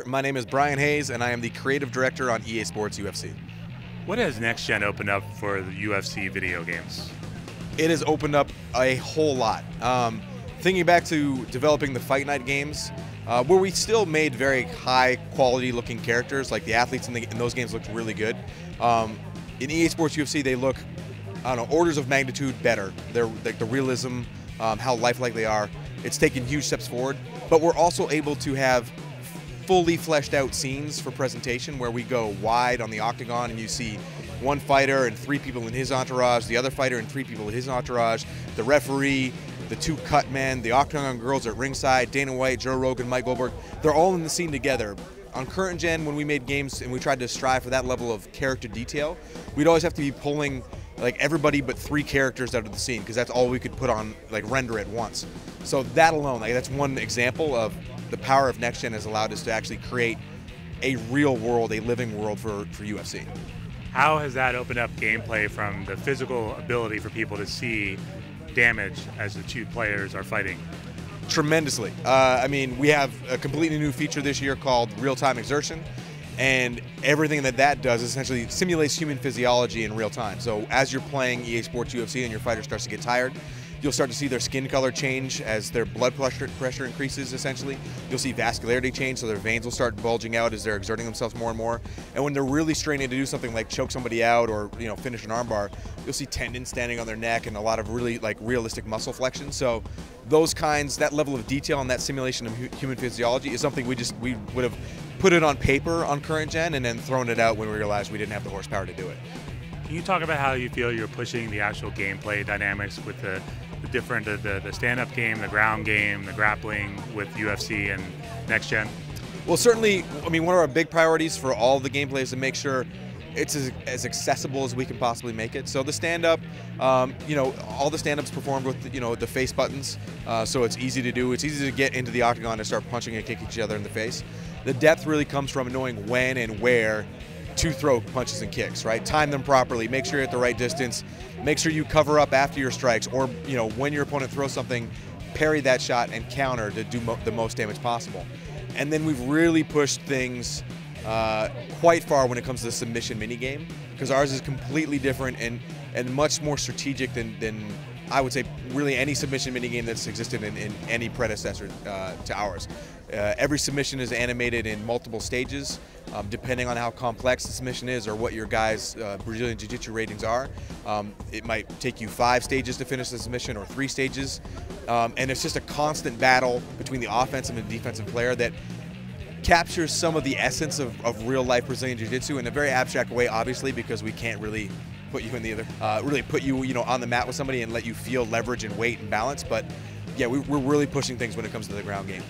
My name is Brian Hayes, and I am the creative director on EA Sports UFC. What has Next Gen opened up for the UFC video games? It has opened up a whole lot. Thinking back to developing the Fight Night games, where we still made very high quality looking characters, like the athletes in those games looked really good. In EA Sports UFC, they look, I don't know, orders of magnitude better. They're like the realism, how lifelike they are. It's taken huge steps forward, but we're also able to have fully fleshed out scenes for presentation where we go wide on the octagon and you see one fighter and 3 people in his entourage, the other fighter and 3 people in his entourage, the referee, the 2 cut men, the Octagon Girls at ringside, Dana White, Joe Rogan, Mike Goldberg. They're all in the scene together. On current gen, when we made games and we tried to strive for that level of character detail, we'd always have to be pulling like everybody but 3 characters out of the scene because that's all we could put on, like render at once. So that alone, like that's one example of the power of Next Gen has allowed us to actually create a real world, a living world for UFC. How has that opened up gameplay from the physical ability for people to see damage as the 2 players are fighting? Tremendously. I mean, we have a completely new feature this year called RealTime Exertion, and everything that does essentially simulates human physiology in real time. So as you're playing EA Sports UFC and your fighter starts to get tired, you'll start to see their skin color change as their blood pressure increases, essentially. You'll see vascularity change, so their veins will start bulging out as they're exerting themselves more and more. And when they're really straining to do something like choke somebody out or finish an armbar, you'll see tendons standing on their neck and a lot of really realistic muscle flexion. So that level of detail and that simulation of human physiology is something we would have put it on paper on current gen and then thrown it out when we realized we didn't have the horsepower to do it. Can you talk about how you feel you're pushing the actual gameplay dynamics with the stand-up game, the ground game, the grappling with UFC and Next Gen? Well, certainly, I mean, one of our big priorities for all the gameplay is to make sure it's as accessible as we can possibly make it. So the stand-up, all the stand-ups performed with, the face buttons, so it's easy to do. It's easy to get into the octagon and start punching and kicking each other in the face. The depth really comes from knowing when and where to throw punches and kicks, right? Time them properly, make sure you're at the right distance, make sure you cover up after your strikes, or when your opponent throws something, parry that shot and counter to do the most damage possible. And then we've really pushed things quite far when it comes to the submission minigame, because ours is completely different and much more strategic than I would say really any submission minigame that's existed in any predecessor to ours. Every submission is animated in multiple stages, depending on how complex the submission is or what your guys' Brazilian Jiu-Jitsu ratings are. It might take you 5 stages to finish the submission or 3 stages, and it's just a constant battle between the offensive and defensive player that captures some of the essence of real-life Brazilian Jiu-Jitsu in a very abstract way, obviously, because we can't really put you in the really put you on the mat with somebody and let you feel leverage and weight and balance. But yeah, we're really pushing things when it comes to the ground game.